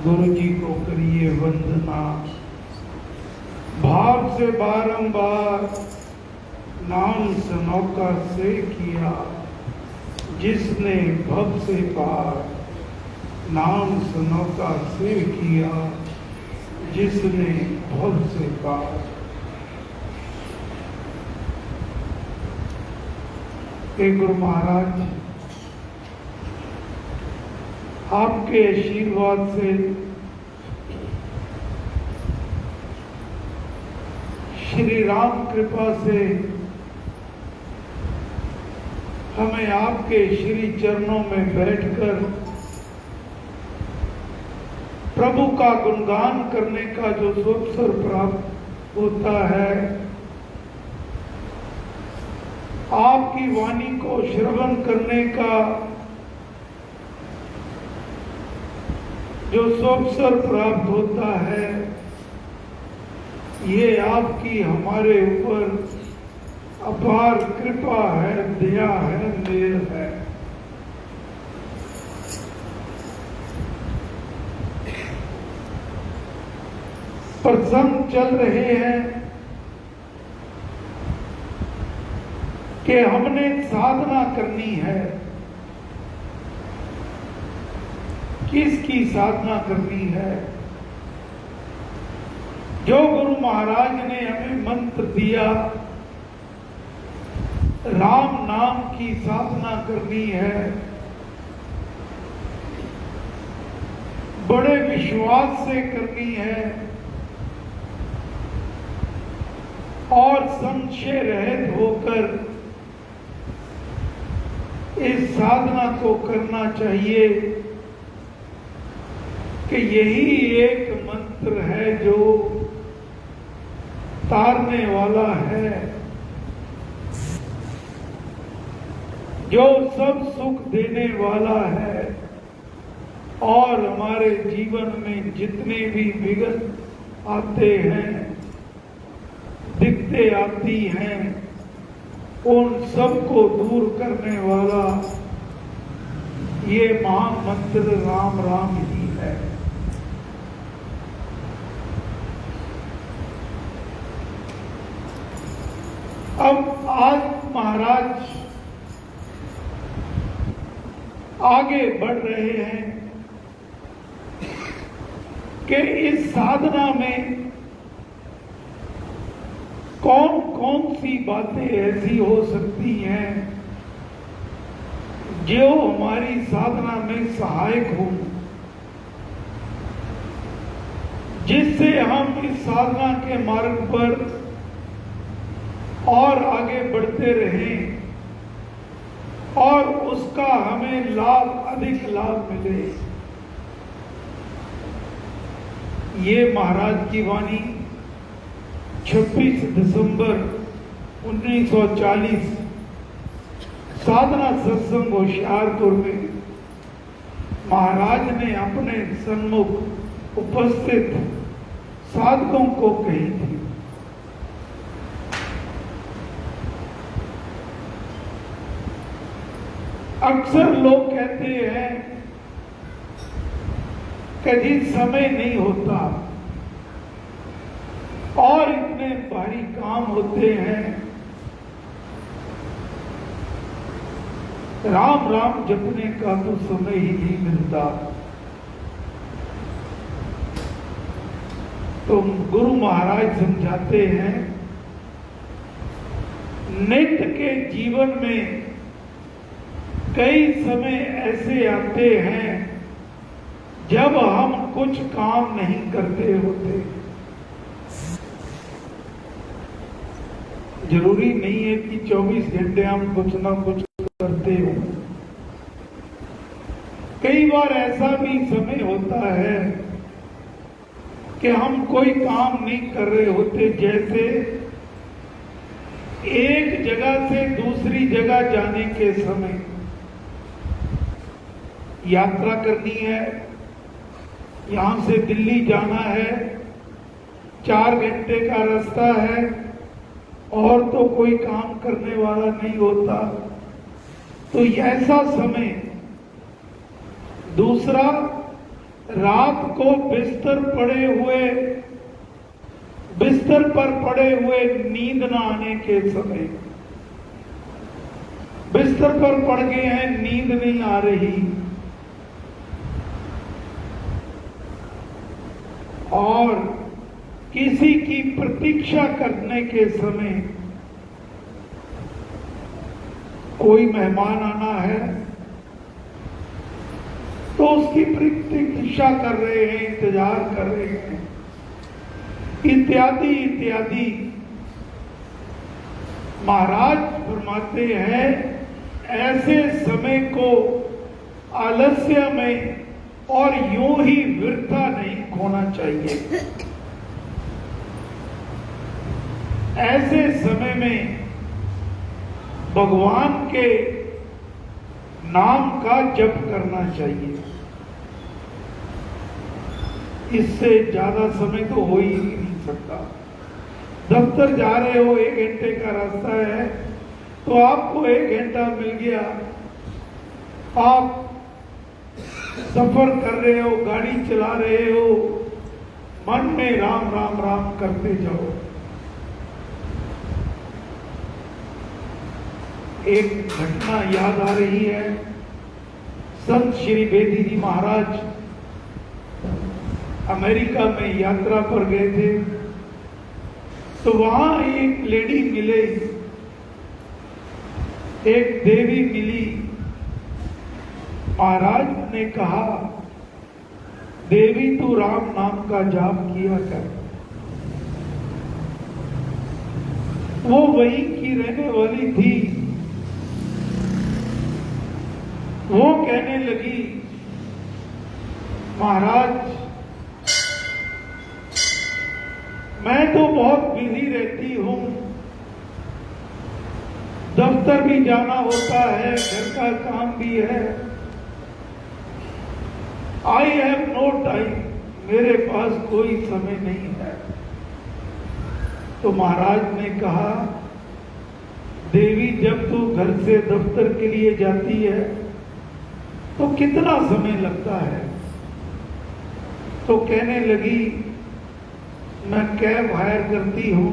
गुरु जी को करिए वंदना, भाव से बारंबार नाम सनौका से किया, जिसने भव से पार नाम सनौका से किया, जिसने भव से पार। हे गुरु महाराज, आपके आशीर्वाद से श्री राम कृपा से हमें आपके श्री चरणों में बैठकर प्रभु का गुणगान करने का जो अवसर प्राप्त होता है, आपकी वाणी को श्रवण करने का जो अवसर प्राप्त होता है, ये आपकी हमारे ऊपर अपार कृपा है, दया है, मेल है। प्रसंग चल रहे हैं कि हमने साधना करनी है। किसकी साधना करनी है? जो गुरु महाराज ने हमें मंत्र दिया, राम नाम की साधना करनी है। बड़े विश्वास से करनी है और संशय रहित होकर इस साधना को करना चाहिए कि यही एक मंत्र है जो तारने वाला है, जो सब सुख देने वाला है, और हमारे जीवन में जितने भी विघ्न आते हैं, दिक्कतें आती हैं, उन सबको दूर करने वाला ये महामंत्र राम राम ही है। अब आज महाराज आगे बढ़ रहे हैं कि इस साधना में कौन कौन सी बातें ऐसी हो सकती हैं जो हमारी साधना में सहायक हो, जिससे हम इस साधना के मार्ग पर और आगे बढ़ते रहें और उसका हमें लाभ, अधिक लाभ मिले। ये महाराज की वाणी 26 दिसंबर 1940 साधना सत्संग होशियारपुर में महाराज ने अपने सन्मुख उपस्थित साधकों को कही थी। अक्सर लोग कहते हैं कि जी समय नहीं होता और इतने भारी काम होते हैं, राम राम जपने का तो समय ही नहीं मिलता। तो गुरु महाराज समझाते हैं, नित्य के जीवन में कई समय ऐसे आते हैं जब हम कुछ काम नहीं करते होते। जरूरी नहीं है कि 24 घंटे हम कुछ ना कुछ करते हो। कई बार ऐसा भी समय होता है कि हम कोई काम नहीं कर रहे होते, जैसे एक जगह से दूसरी जगह जाने के समय यात्रा करनी है, यहां से दिल्ली जाना है, 4 घंटे का रास्ता है और तो कोई काम करने वाला नहीं होता। तो ऐसा समय दूसरा रात को बिस्तर पर पड़े हुए नींद न आने के समय, बिस्तर पर पड़ गए हैं, नींद नहीं आ रही, और किसी की प्रतीक्षा करने के समय कोई मेहमान आना है तो उसकी प्रतीक्षा कर रहे हैं, इंतजार कर रहे हैं, इत्यादि इत्यादि। महाराज फरमाते हैं ऐसे समय को आलस्य में और यूं ही वृथा नहीं खोना चाहिए। ऐसे समय में भगवान के नाम का जप करना चाहिए। इससे ज्यादा समय तो हो ही नहीं सकता। दफ्तर जा रहे हो, 1 घंटे का रास्ता है, तो आपको 1 घंटा मिल गया, आप सफर कर रहे हो, गाड़ी चला रहे हो, मन में राम राम राम करते जाओ। एक घटना याद आ रही है। संत श्री बेदी जी महाराज अमेरिका में यात्रा पर गए थे, तो वहां एक लेडी मिले, एक देवी मिली। महाराज ने कहा, देवी तू राम नाम का जाप किया कर। वो वहीं की रहने वाली थी। वो कहने लगी, महाराज मैं तो बहुत बिजी रहती हूं, दफ्तर भी जाना होता है, घर का काम भी है, आई हैव नो टाइम, मेरे पास कोई समय नहीं है। तो महाराज ने कहा, देवी जब तू घर से दफ्तर के लिए जाती है तो कितना समय लगता है? तो कहने लगी, मैं कैब हायर करती हूं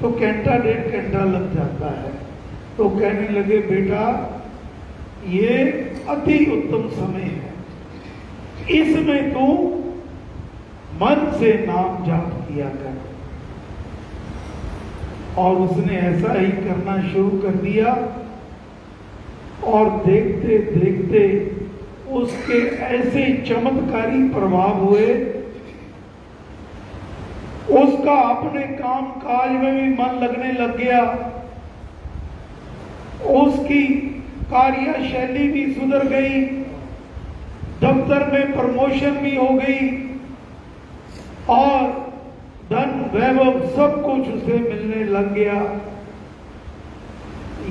तो घंटा 1.5 घंटा लग जाता है। तो कहने लगे, बेटा ये अति उत्तम समय है, इसमें तू मन से नाम जाप किया कर। और उसने ऐसा ही करना शुरू कर दिया, और देखते देखते उसके ऐसे चमत्कारी प्रभाव हुए, उसका अपने काम काज में भी मन लगने लग गया, उसकी कार्यशैली भी सुधर गई, दफ्तर में प्रमोशन भी हो गई, और धन वैभव सब कुछ उसे मिलने लग गया।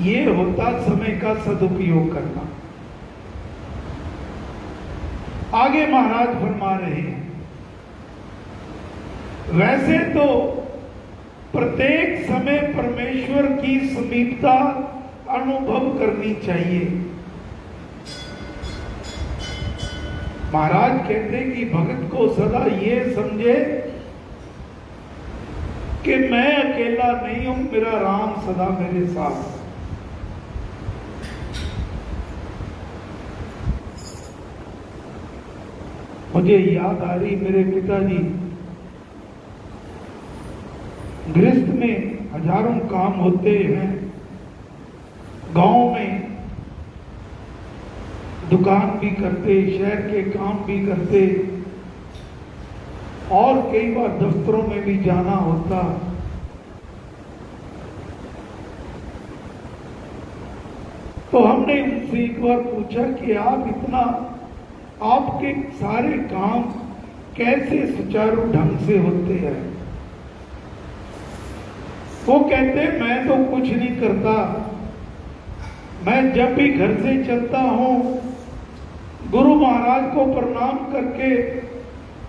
ये होता समय का सदुपयोग करना। आगे महाराज फरमा रहे हैं, वैसे तो प्रत्येक समय परमेश्वर की समीपता अनुभव करनी चाहिए। महाराज कहते कि भक्त को सदा ये समझे कि मैं अकेला नहीं हूं, मेरा राम सदा मेरे साथ। मुझे याद आ रही, मेरे पिताजी गृहस्थ में हजारों काम होते हैं, गांव में दुकान भी करते, शहर के काम भी करते, और कई बार दफ्तरों में भी जाना होता। तो हमने उनसे एक बार पूछा कि आप इतना, आपके सारे काम कैसे सुचारू ढंग से होते हैं? वो कहते, मैं तो कुछ नहीं करता, मैं जब भी घर से चलता हूं, गुरु महाराज को प्रणाम करके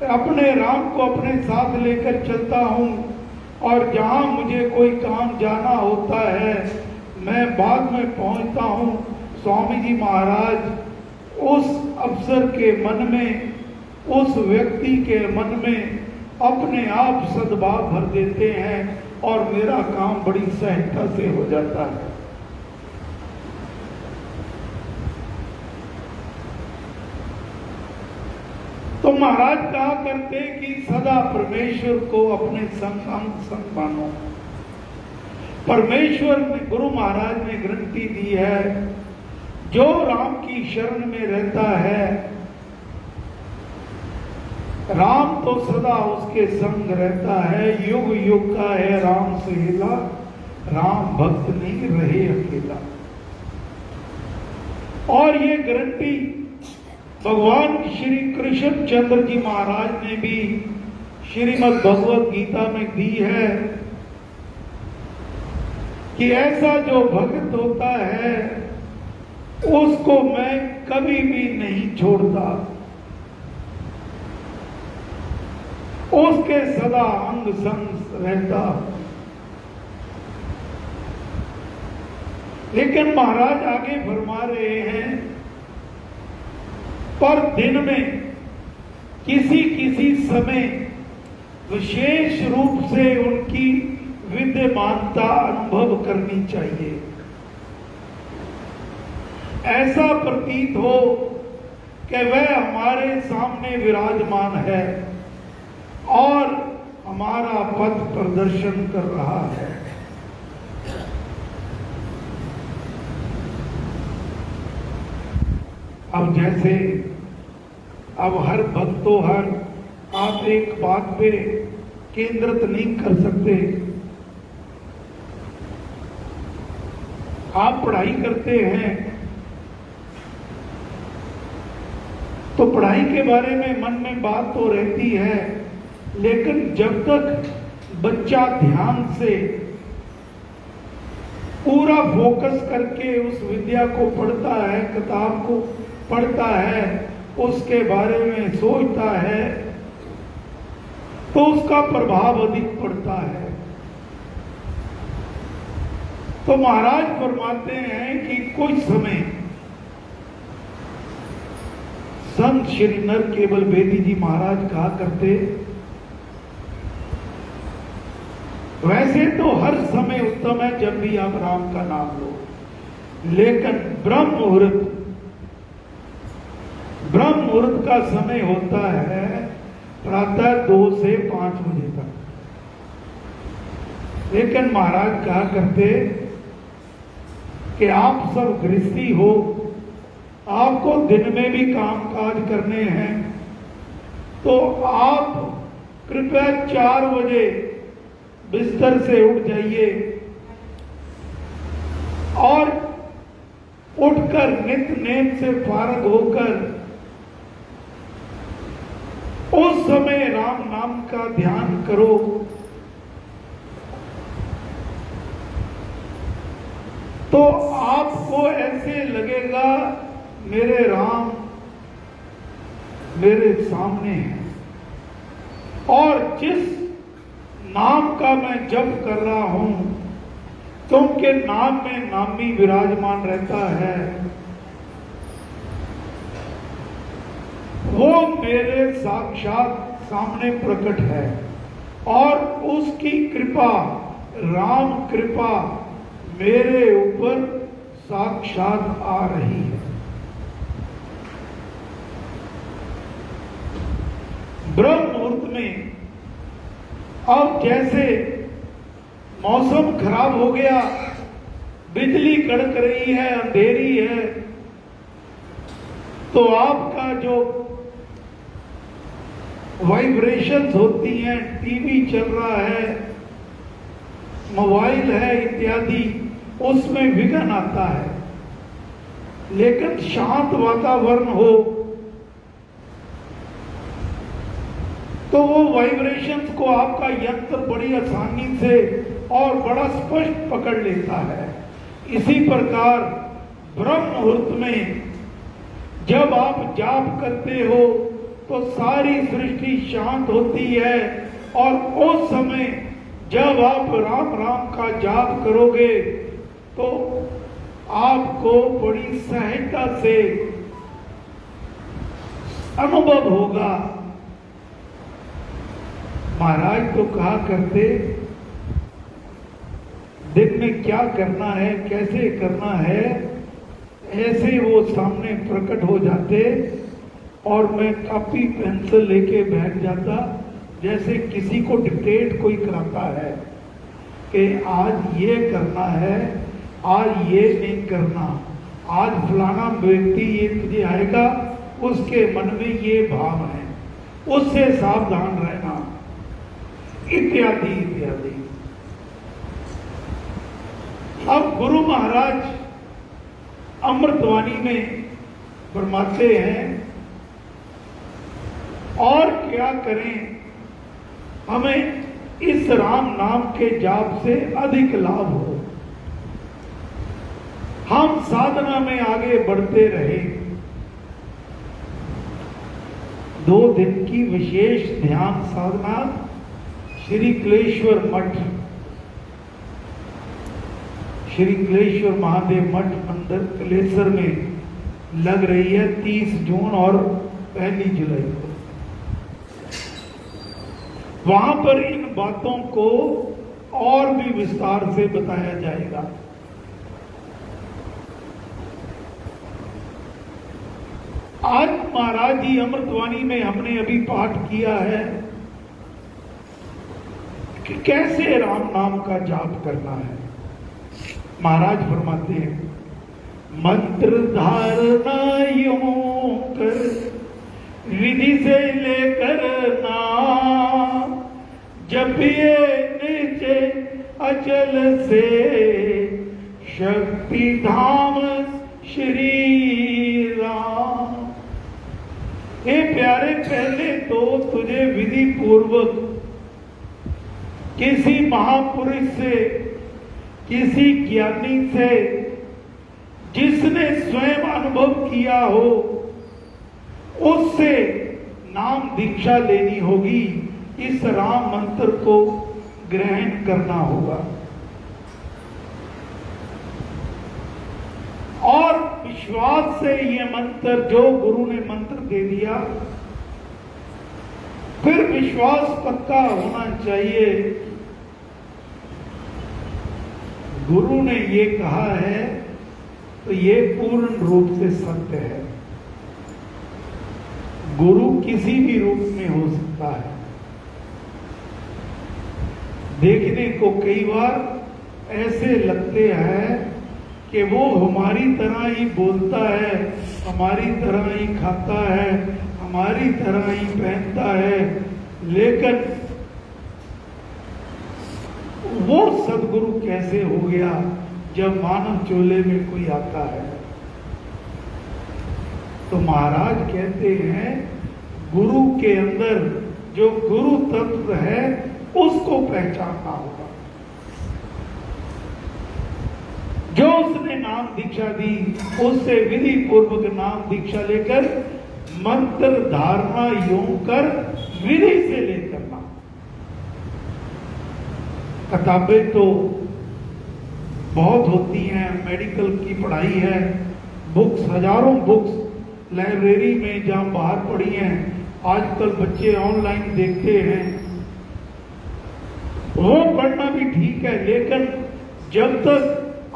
अपने राम को अपने साथ लेकर चलता हूं, और जहां मुझे कोई काम जाना होता है मैं बाद में पहुंचता हूं। स्वामी जी महाराज उस अफसर के मन में उस व्यक्ति के मन में अपने आप सद्भाव भर देते हैं और मेरा काम बड़ी सहजता से हो जाता है। तो महाराज कहा करते कि सदा परमेश्वर को अपने संग मानो। परमेश्वर ने, गुरु महाराज ने गारंटी दी है, जो राम की शरण में रहता है, राम तो सदा उसके संग रहता है। युग युग का है राम सहेला, राम भक्त नहीं रहे अकेला। और ये गारंटी भगवान श्री कृष्ण चंद्र जी महाराज ने भी श्रीमद् भगवत गीता में दी है कि ऐसा जो भक्त होता है उसको मैं कभी भी नहीं छोड़ता, उसके सदा अंग संग रहता। लेकिन महाराज आगे फरमा रहे हैं, पर दिन में किसी किसी समय विशेष रूप से उनकी विद्यमानता अनुभव करनी चाहिए। ऐसा प्रतीत हो कि वह हमारे सामने विराजमान है और हमारा पथ प्रदर्शन कर रहा है। अब जैसे अब हर भक्तों हर आप एक बात पे केंद्रित नहीं कर सकते। आप पढ़ाई करते हैं तो पढ़ाई के बारे में मन में बात तो रहती है, लेकिन जब तक बच्चा ध्यान से पूरा फोकस करके उस विद्या को पढ़ता है, किताब को पढ़ता है, उसके बारे में सोचता है, तो उसका प्रभाव अधिक पड़ता है। तो महाराज फरमाते हैं कि कुछ समय संत श्री नर केवल बेदी जी महाराज कहा करते, वैसे तो हर समय उत्तम है जब भी आप राम का नाम लो, लेकिन ब्रह्म मुहूर्त का समय होता है प्रातः 2 से 5 बजे तक। लेकिन महाराज कहा करते कि आप सब गृहस्थी हो, आपको दिन में भी काम काज करने हैं, तो आप कृपया 4 बजे बिस्तर से उठ जाइए और उठकर नित्य नेम से फारग होकर उस समय राम नाम का ध्यान करो। तो आपको ऐसे लगेगा मेरे राम मेरे सामने है, और जिस नाम का मैं जप कर रहा हूं तो उनके नाम में नामी विराजमान रहता है, वो मेरे साक्षात सामने प्रकट है और उसकी कृपा, राम कृपा मेरे ऊपर साक्षात आ रही है। ब्रह्म मुहूर्त में अब जैसे मौसम खराब हो गया, बिजली कड़क रही है, अंधेरी है, तो आपका जो वाइब्रेशंस होती हैं, टीवी चल रहा है, मोबाइल है इत्यादि, उसमें विघ्न आता है। लेकिन शांत वातावरण हो तो वो वाइब्रेशंस को आपका यंत्र बड़ी आसानी से और बड़ा स्पष्ट पकड़ लेता है। इसी प्रकार ब्रह्म मुहूर्त में जब आप जाप करते हो तो सारी सृष्टि शांत होती है, और उस समय जब आप राम राम का जाप करोगे तो आपको बड़ी सहजता से अनुभव होगा। महाराज तो कहा करते, दिन में क्या करना है, कैसे करना है, ऐसे वो सामने प्रकट हो जाते और मैं कॉपी पेंसिल लेके बैठ जाता, जैसे किसी को डिक्टेट कोई कराता है कि आज ये करना है, आज ये नहीं करना, आज फलाना व्यक्ति ये तुझे आएगा, उसके मन में ये भाव है, उससे सावधान रहना, इत्यादि इत्यादि। अब गुरु महाराज अमृतवाणी में फरमाते हैं, और क्या करें, हमें इस राम नाम के जाप से अधिक लाभ हो, हम साधना में आगे बढ़ते रहे। 2 दिन की विशेष ध्यान साधना श्री क्लेश्वर मठ, श्री क्लेश्वर महादेव मठ मंदिर कलेसर में लग रही है 30 जून और 1 जुलाई को। वहां पर इन बातों को और भी विस्तार से बताया जाएगा। आज महाराज जी अमृतवाणी में हमने अभी पाठ किया है कि कैसे राम नाम का जाप करना है। महाराज फरमाते हैं, मंत्र धारणा यूं कर विधि से लेकर नाम, जब ये नीचे अचल से शक्ति धाम श्री राम। हे प्यारे, पहले तो तुझे विधि पूर्वक किसी महापुरुष से, किसी ज्ञानी से, जिसने स्वयं अनुभव किया हो, उससे नाम दीक्षा लेनी होगी। इस राम मंत्र को ग्रहण करना होगा और विश्वास से ये मंत्र, जो गुरु ने मंत्र दे दिया, फिर विश्वास पक्का होना चाहिए। गुरु ने ये कहा है तो ये पूर्ण रूप से सत्य है। गुरु किसी भी रूप में हो सकता है। देखने को कई बार ऐसे लगते हैं कि वो हमारी तरह ही बोलता है, हमारी तरह ही खाता है, हमारी तरह ही पहनता है, लेकिन वो सदगुरु कैसे हो गया जब मानव चोले में कोई आता है। तो महाराज कहते हैं, गुरु के अंदर जो गुरु तत्व है उसको पहचानना होगा। जो उसने नाम दीक्षा दी, उससे विधि पूर्वक नाम दीक्षा लेकर मंत्र धारणा योग कर विधि से लेकर नाम। किताबें तो बहुत होती हैं, मेडिकल की पढ़ाई है, बुक्स, हजारों बुक्स लाइब्रेरी में जहां बाहर पड़ी हैं। आजकल बच्चे ऑनलाइन देखते हैं, वो पढ़ना भी ठीक है, लेकिन जब तक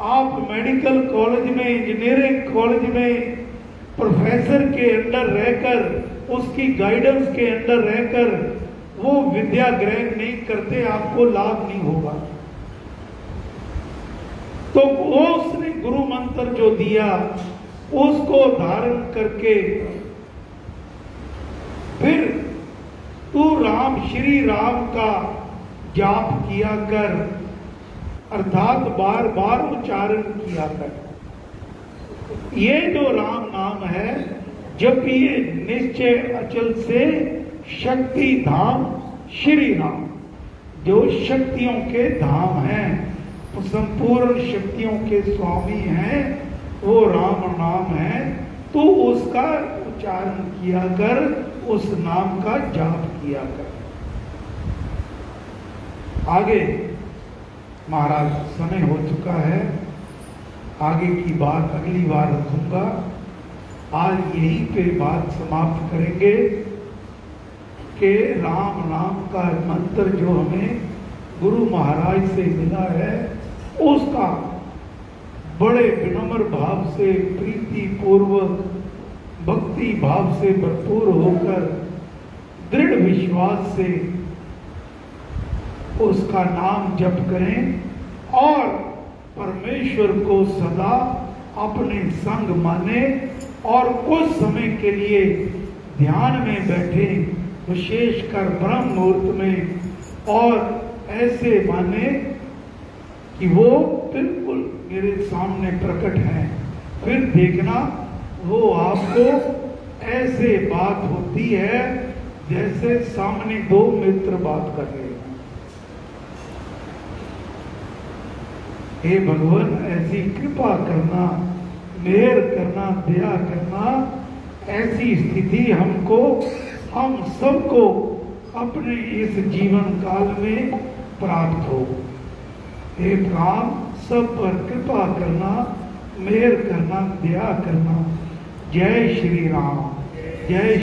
आप मेडिकल कॉलेज में, इंजीनियरिंग कॉलेज में प्रोफेसर के अंडर रहकर, उसकी गाइडेंस के अंडर रहकर वो विद्या ग्रहण नहीं करते, आपको लाभ नहीं होगा। तो वो उसने गुरु मंत्र जो दिया उसको धारण करके फिर तू राम, श्री राम का जाप किया कर, अर्थात बार बार उच्चारण किया कर। ये जो राम नाम है, जब ये निश्चय अचल से शक्ति धाम श्री राम, जो शक्तियों के धाम हैं, संपूर्ण शक्तियों के स्वामी हैं, वो राम नाम है। तो उसका उच्चारण किया कर, उस नाम का जाप किया कर। आगे महाराज समय हो चुका है, आगे की बात अगली बार रखूंगा। आज यहीं पे बात समाप्त करेंगे कि राम नाम का मंत्र जो हमें गुरु महाराज से मिला है, उसका बड़े विनम्र भाव से, प्रीति पूर्वक, भक्ति भाव से भरपूर होकर, दृढ़ विश्वास से उसका नाम जप करें और परमेश्वर को सदा अपने संग माने और कुछ समय के लिए ध्यान में बैठे, विशेषकर ब्रह्म मुहूर्त में, और ऐसे माने कि वो बिल्कुल मेरे सामने प्रकट है। फिर देखना वो आपको ऐसे बात होती है जैसे सामने दो मित्र बात कर रहे हैं। हे भगवान, ऐसी कृपा करना, मेहर करना, दया करना, ऐसी स्थिति हमको, हम सबको अपने इस जीवन काल में प्राप्त हो। हे राम, सब पर कृपा करना, मेहर करना, दया करना। जय श्री राम। जय